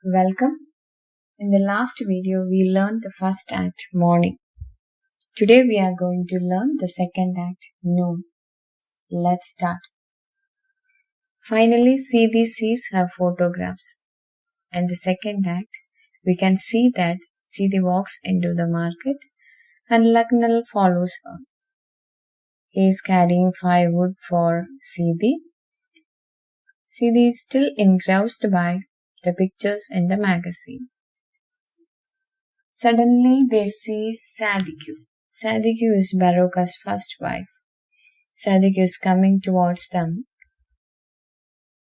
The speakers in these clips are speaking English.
Welcome. In the last video, we learned the first act, morning. Today we are going to learn the second act, noon. Let's start. Finally, Siddhi sees her photographs. In the second act, we can see that Siddhi walks into the market and Laknal follows her. He is carrying firewood for Siddhi. Siddhi is still engrossed by the pictures in the magazine. Suddenly they see Sadhguru. Sadhguru is Baroka's first wife. Sadhguru is coming towards them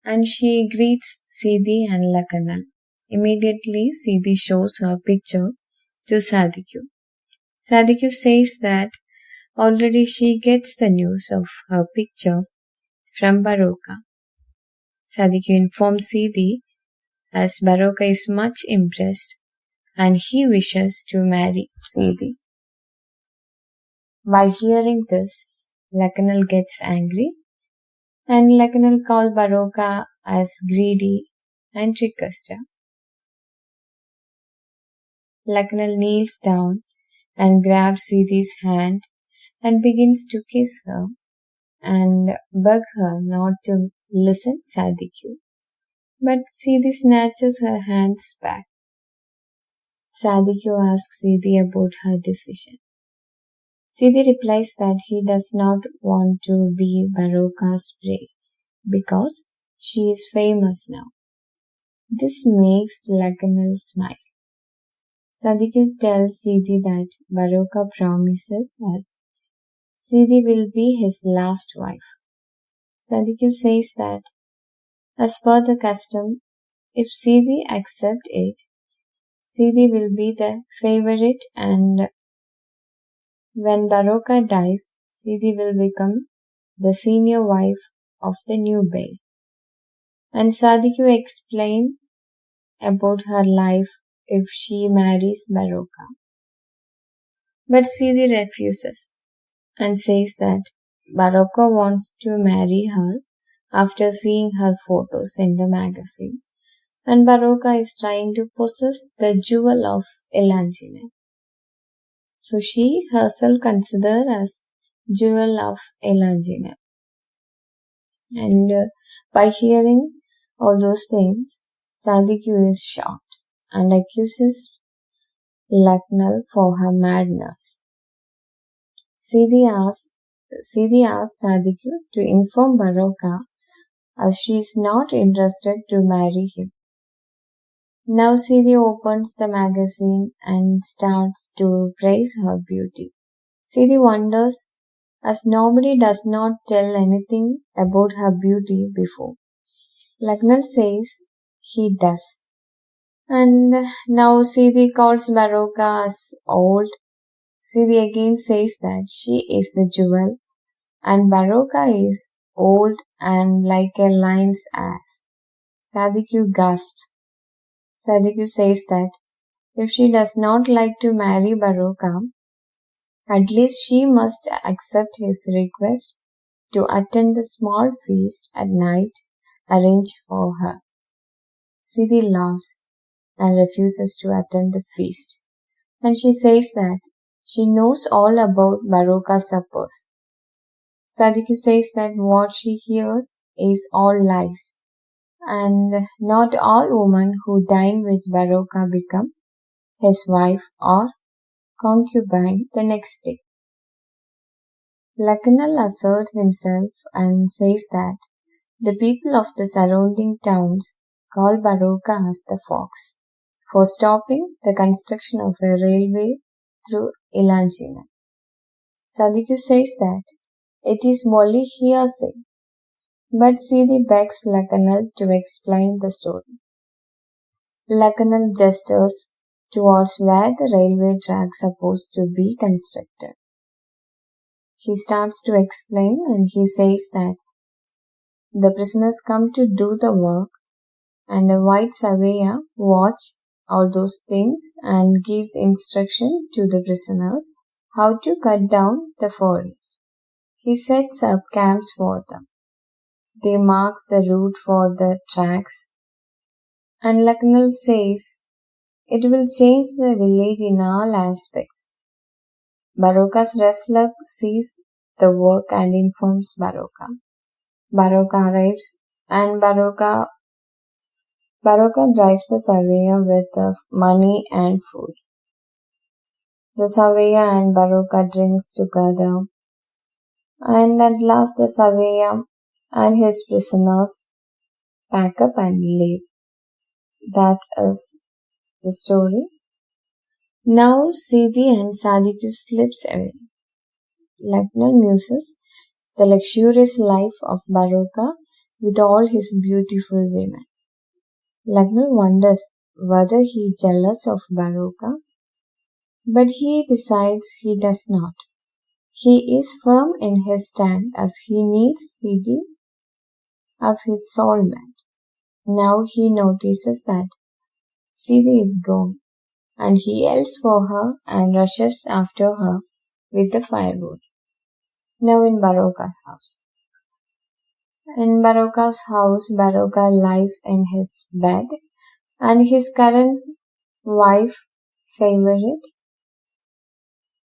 and she greets Siddhi and Laknal. Immediately Siddhi shows her picture to Sadhguru. Sadhguru says that already she gets the news of her picture from Baroka. Sadhguru informs Siddhi as Baroka is much impressed and he wishes to marry Siddhi. By hearing this, Laknal gets angry and Laknal calls Baroka as greedy and trickster. Laknal kneels down and grabs Siddhi's hand and begins to kiss her and beg her not to listen to Sadhguru. But Siddhi snatches her hands back. Sadhguru asks Siddhi about her decision. Siddhi replies that he does not want to be Baroka's prey because she is famous now. This makes Laknal smile. Sadhguru tells Siddhi that Baroka promises us Siddhi will be his last wife. Sadhguru says that as per the custom, if Siddhi accepts it, Siddhi will be the favorite and when Baroka dies, Siddhi will become the senior wife of the new Bey. And Sadhguru explains about her life if she marries Baroka. But Siddhi refuses and says that Baroka wants to marry her after seeing her photos in the magazine. And Baroka is trying to possess the jewel of Elangine. So she herself considered as jewel of Elangine. And by hearing all those things, Sadhguru is shocked and accuses Laknal for her madness. Siddhi asks Sadhguru to inform Baroka as she is not interested to marry him. Now Siddhi opens the magazine and starts to praise her beauty. Siddhi wonders as nobody does not tell anything about her beauty before. Laknal says he does. And now Siddhi calls Baroka as old. Siddhi again says that she is the jewel and Baroka is old and like a lion's ass. Sadhguru gasps. Sadhguru says that if she does not like to marry Baroka, at least she must accept his request to attend the small feast at night arranged for her. Siddhi laughs and refuses to attend the feast. And she says that she knows all about Baroka's suppers. Sadhguru says that what she hears is all lies. And not all women who dine with Baroka become his wife or concubine the next day. Laknal asserts himself and says that the people of the surrounding towns call Baroka as the fox for stopping the construction of a railway through Elangine. Sadhguru says that it is only hearsay. But Siddhi begs Laknal to explain the story. Laknal gestures towards where the railway track is supposed to be constructed. He starts to explain and he says that the prisoners come to do the work and a white surveyor watches all those things and gives instruction to the prisoners how to cut down the forest. He sets up camps for them. They mark the route for the tracks And Lucknow says it will change the village in all aspects. Baroka's wrestler sees the work and informs Baroka. Baroka arrives and Baroka bribes the surveyor with money and food. The surveyor and Baroka drinks together, and at last the surveyor and his prisoners pack up and leave. That is the story. Now Sidi and Sadiku slips away. Lucknow muses the luxurious life of Baroka with all his beautiful women. Lucknow wonders whether he is jealous of Baroka, but he decides he does not. He is firm in his stand as he needs Sidi as his soulmate. Now he notices that Sidi is gone, and he yells for her and rushes after her with the firewood. Now in Baroka's house. In Baroka's house, Baroka lies in his bed, and his current wife, favorite,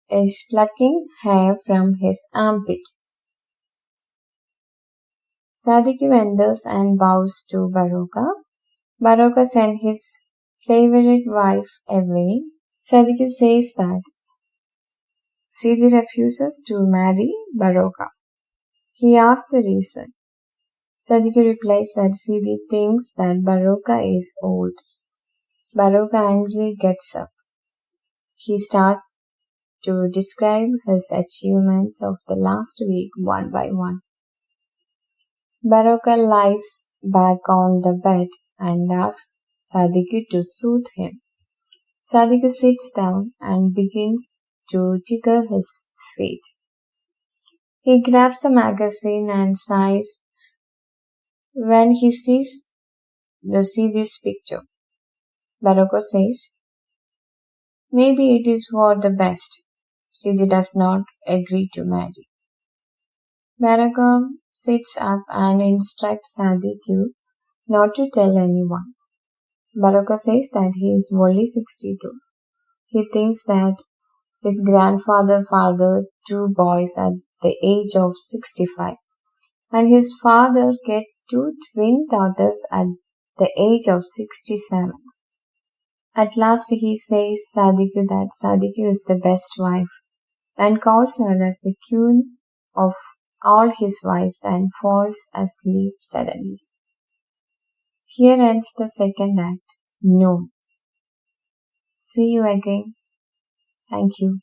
is plucking hair from his armpit. Sadiku enters and bows to Baroka. Baroka sends his favorite wife away. Sadiku says that Sidi refuses to marry Baroka. He asks the reason. Sadiku replies that Sidi thinks that Baroka is old. Baroka angrily gets up. He starts to describe his achievements of the last week one by one. Baroka lies back on the bed and asks Sadiku to soothe him. Sadiku sits down and begins to tickle his feet. He grabs a magazine and sighs when he sees this picture. Baroka says, maybe it is for the best. Sidi does not agree to marry. Baroka sits up and instructs Sadiku not to tell anyone. Baroka says that he is only 62. He thinks that his grandfather fathered 2 boys at the age of 65, and his father get 2 twin daughters at the age of 67. At last he says Sadiku that Sadiku is the best wife and calls her as the queen of all his wives and falls asleep suddenly. Here ends the second act. No. See you again. Thank you.